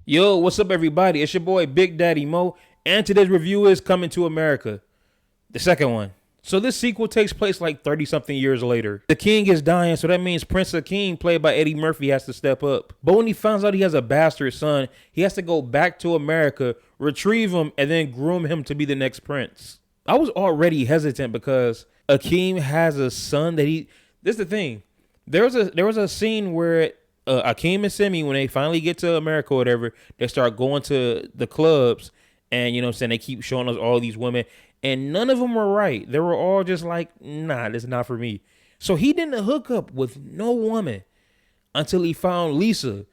Yo, what's up, everybody? It's your boy Big Daddy Mo, and today's review is Coming to America, the second one. So this sequel takes place like 30 something years later. The king is dying, so that means Prince Akeem, played by Eddie Murphy, has to step up. But when he finds out he has a bastard son, he has to go back to America, retrieve him, and then groom him to be the next prince. I was already hesitant because Akeem has a son that he. This is the thing. There was a scene where Akeem and Simi, when they finally get to America or whatever, they start going to the clubs, and what I'm saying, they keep showing us all these women, and none of them were right. They were all just like, nah, this is not for me. So he didn't hook up with no woman until he found Lisa.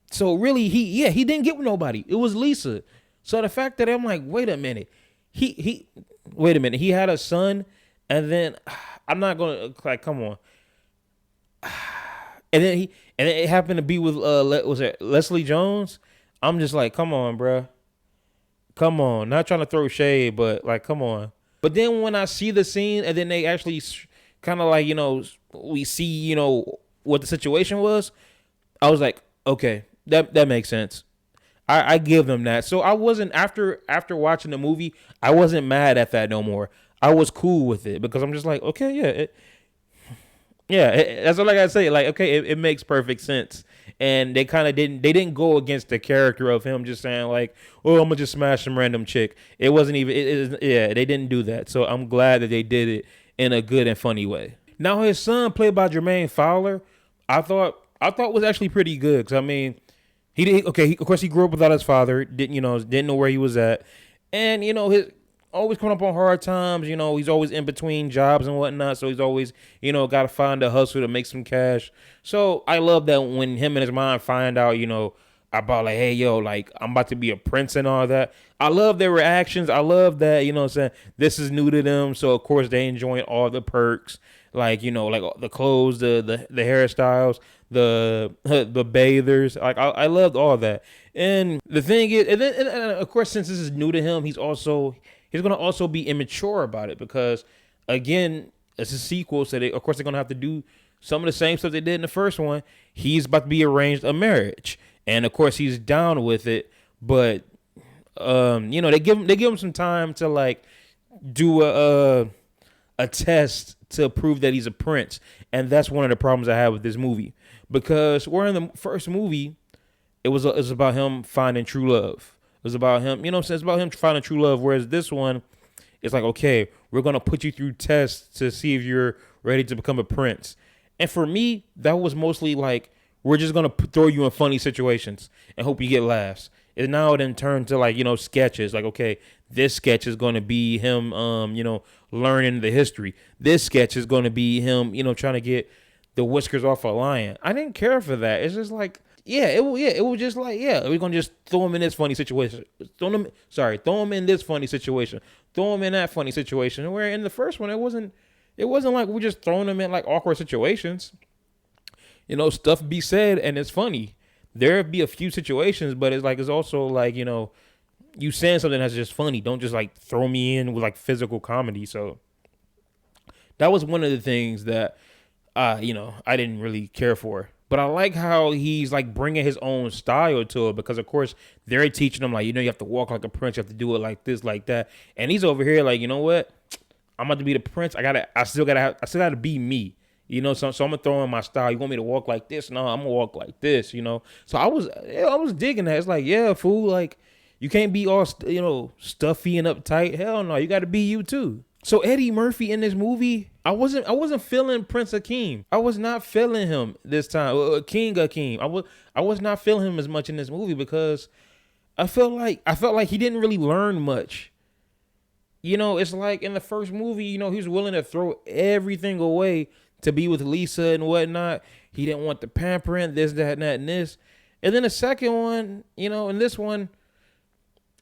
So really, he didn't get with nobody. It was Lisa. So the fact that I'm like, wait a minute, wait a minute, he had a son, and then I'm not gonna, like, come on. And then it happened to be with was it Leslie Jones? I'm just like, come on, bruh. Come on. Not trying to throw shade, but like, come on. But then when I see the scene, and then they actually kind of like, we see, what the situation was, I was like, okay, that makes sense. I give them that. So I wasn't, after watching the movie, I wasn't mad at that no more. I was cool with it because I'm just like, okay, yeah, that's all I gotta say. Like, okay, it makes perfect sense. And they didn't go against the character of him just saying like, oh, I'm gonna just smash some random chick. It wasn't even, yeah, they didn't do that. So I'm glad that they did it in a good and funny way. Now his son, played by Jermaine Fowler, I thought was actually pretty good. Cause I mean, of course he grew up without his father, didn't know where he was at. And, his, always coming up on hard times. He's always in between jobs and whatnot. So he's always, got to find a hustle to make some cash. So I love that when him and his mom find out, about like, hey, yo, like I'm about to be a prince and all that. I love their reactions. I love that, what I'm saying, this is new to them. So of course they enjoying all the perks, like, like the clothes, the hairstyles, the bathers. Like I loved all that. And the thing is, and of course, since this is new to him, he's going to also be immature about it because, again, it's a sequel, so of course they're going to have to do some of the same stuff they did in the first one. He's about to be arranged a marriage, and of course he's down with it, but they give him some time to like do a test to prove that he's a prince, and that's one of the problems I have with this movie because where in the first movie it was about him finding true love. It was about him, it's about him finding true love. Whereas this one, it's like, okay, we're going to put you through tests to see if you're ready to become a prince. And for me, that was mostly like, we're just going to throw you in funny situations and hope you get laughs. And now it then turned to like, sketches. Like, okay, this sketch is going to be him, learning the history. This sketch is going to be him, trying to get the whiskers off a lion. I didn't care for that. It's just like, it was just like, we're gonna just throw him in this funny situation. Throw him in this funny situation. Throw him in that funny situation. Where in the first one, it wasn't like we're just throwing him in like awkward situations. Stuff be said and it's funny. There be a few situations, but it's also like, you saying something that's just funny. Don't just like throw me in with like physical comedy. So that was one of the things that, I didn't really care for. But I like how he's like bringing his own style to it because, of course, they're teaching him like, you have to walk like a prince. You have to do it like this, like that. And he's over here like, you know what? I'm about to be the prince. I still gotta be me. So I'm gonna throw in my style. You want me to walk like this? No, I'm gonna walk like this. So I was digging that. It's like, yeah, fool. Like you can't be all stuffy and uptight. Hell no, you got to be you too. So Eddie Murphy in this movie, I wasn't feeling Prince Akeem. I was not feeling him this time. King Akeem. I was not feeling him as much in this movie because I felt like he didn't really learn much. It's like in the first movie, he was willing to throw everything away to be with Lisa and whatnot. He didn't want the pampering, this, that, and that, and this. And then the second one, in this one,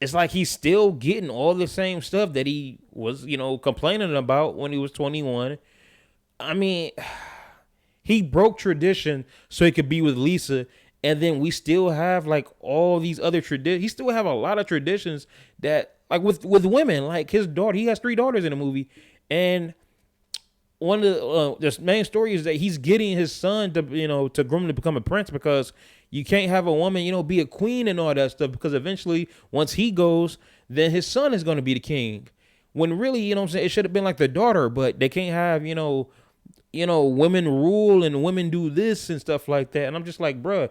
it's like he's still getting all the same stuff that he was, complaining about when he was 21. I mean, he broke tradition so he could be with Lisa. And then we still have like all these other traditions. He still have a lot of traditions that like with women, like his daughter, he has 3 daughters in the movie. And one of the main story is that he's getting his son to to groom to become a prince, because you can't have a woman be a queen and all that stuff, because eventually once he goes, then his son is going to be the king. When really, what I'm saying, it should have been like the daughter, but they can't have women rule and women do this and stuff like that. And I'm just like, bruh,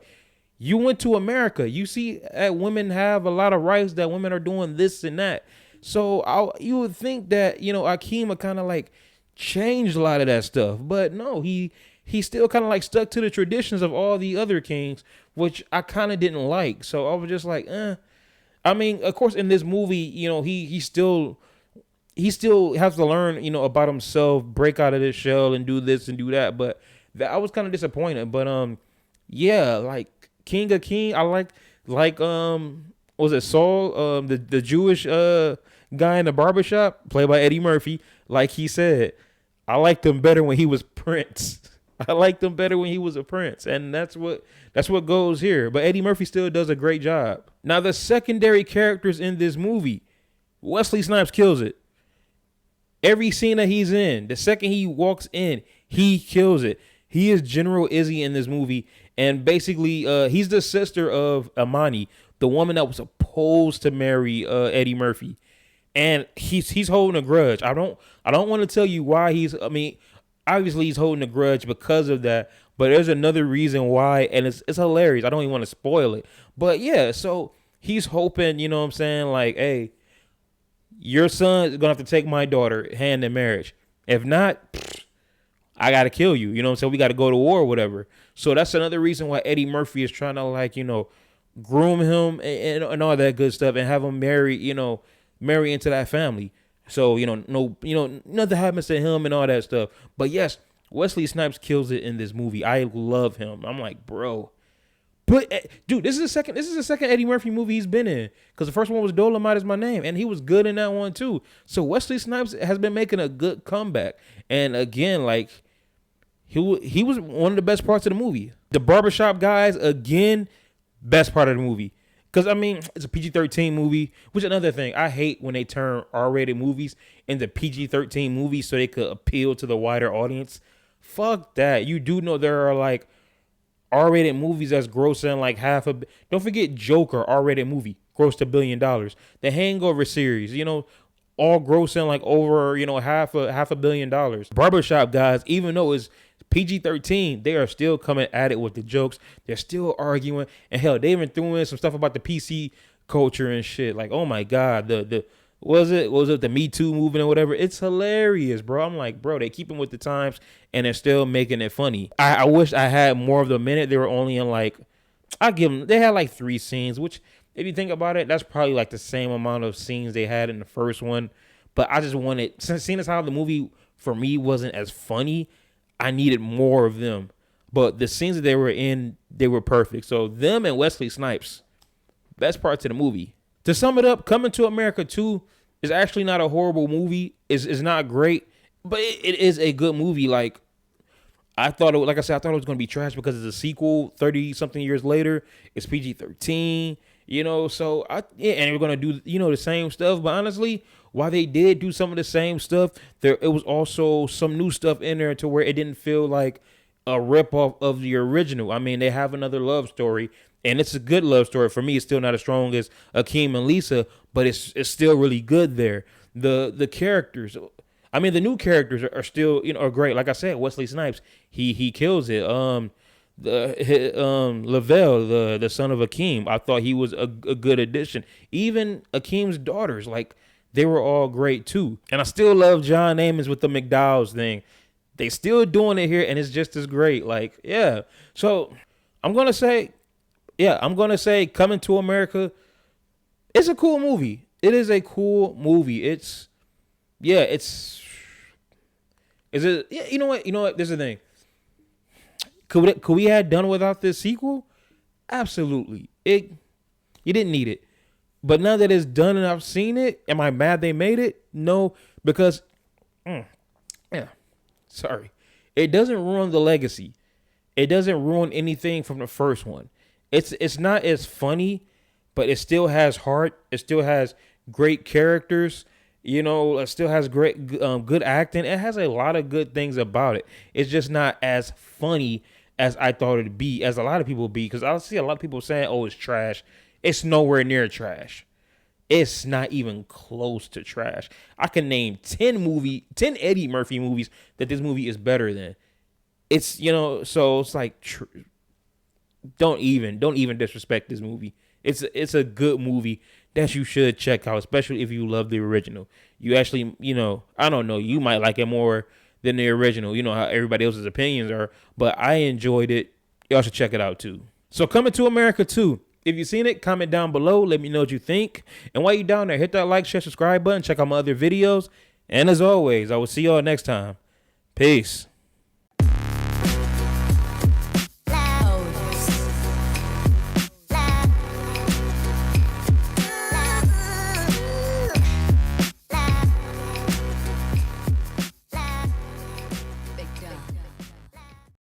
you went to America. You see that women have a lot of rights, that women are doing this and that. So you would think that, Akeem would kind of like change a lot of that stuff. But no, he still kind of like stuck to the traditions of all the other kings, which I kind of didn't like. So I was just like, eh. I mean, of course, in this movie, he still has to learn, about himself, break out of this shell and do this and do that. But I was kind of disappointed. But yeah, like King Akeem, I like was it Saul, the Jewish guy in the barbershop, played by Eddie Murphy. Like he said, I liked him better when he was Prince. I liked him better when he was a prince, and that's what goes here. But Eddie Murphy still does a great job. Now the secondary characters in this movie, Wesley Snipes kills it. Every scene that he's in, the second he walks in, he kills it. He is General Izzy in this movie, and basically, he's the sister of Amani, the woman that was supposed to marry Eddie Murphy, and he's holding a grudge. I don't want to tell you why obviously he's holding a grudge because of that, but there's another reason why, and it's hilarious. I don't even want to spoil it, but yeah, so he's hoping, like, hey, your son is gonna have to take my daughter hand in marriage. If not, I gotta kill you. So we gotta go to war or whatever. So that's another reason why Eddie Murphy is trying to like, groom him and all that good stuff and have him marry into that family. So, nothing happens to him and all that stuff. But yes, Wesley Snipes kills it in this movie. I love him. I'm like, bro. But dude, this is the second Eddie Murphy movie he's been in, because the first one was Dolomite Is My Name, and he was good in that one too. So Wesley Snipes has been making a good comeback, and again, like he was one of the best parts of the movie. The barbershop guys, again, best part of the movie, because it's a PG-13 movie. Which another thing, I hate when they turn R-rated movies into PG-13 movies so they could appeal to the wider audience. Fuck that. You do know there are like R-rated movies that's grossing like don't forget Joker, R-rated movie, grossed $1 billion. The Hangover series, all grossing like over, half a billion dollars. Barbershop guys, even though it's PG-13, they are still coming at it with the jokes. They're still arguing, and hell, they even threw in some stuff about the PC culture and shit. Like, oh my God, was it the Me Too movement or whatever? It's hilarious, bro. I'm like, bro, they keeping with the times and they're still making it funny. I wish I had more of the minute. They were only in like, they had like 3 scenes, which if you think about it, that's probably like the same amount of scenes they had in the first one. But I just wanted, seeing as how the movie for me wasn't as funny, I needed more of them. But the scenes that they were in, they were perfect. So them and Wesley Snipes, best parts of the movie. To sum it up, Coming to America 2 is actually not a horrible movie. It's not great, but it is a good movie. Like, I thought it was going to be trash because it's a sequel 30-something years later. It's PG-13, so and we're going to do, the same stuff. But honestly, while they did do some of the same stuff, it was also some new stuff in there to where it didn't feel like a ripoff of the original. They have another love story, and it's a good love story. For me, it's still not as strong as Akeem and Lisa, but it's still really good there. The characters, the new characters are still, are great. Like I said, Wesley Snipes, he kills it. Lavelle, the son of Akeem, I thought he was a good addition. Even Akeem's daughters, like, they were all great too. And I still love John Amos with the McDowell's thing. They still doing it here, and it's just as great. Like, yeah. So I'm gonna say Coming to America, it's a cool movie. It is a cool movie. Is it? Yeah, you know what? This is the thing. Could we have done without this sequel? Absolutely. You didn't need it. But now that it's done and I've seen it, am I mad they made it? No, because, sorry. It doesn't ruin the legacy. It doesn't ruin anything from the first one. It's not as funny, but it still has heart. It still has great characters. Still has great, good acting. It has a lot of good things about it. It's just not as funny as I thought it'd be, as a lot of people be. Because I see a lot of people saying, "Oh, it's trash." It's nowhere near trash. It's not even close to trash. I can name 10 Eddie Murphy movies that this movie is better than. So it's like, don't even disrespect this movie. It's a good movie that you should check out, especially if you love the original. You actually, I don't know, you might like it more than the original. You know how everybody else's opinions are, but I enjoyed it. Y'all should check it out too. So Coming to America 2. If you've seen it, comment down below. Let me know what you think. And while you're down there, hit that like, share, subscribe button. Check out my other videos. And as always, I will see y'all next time. Peace.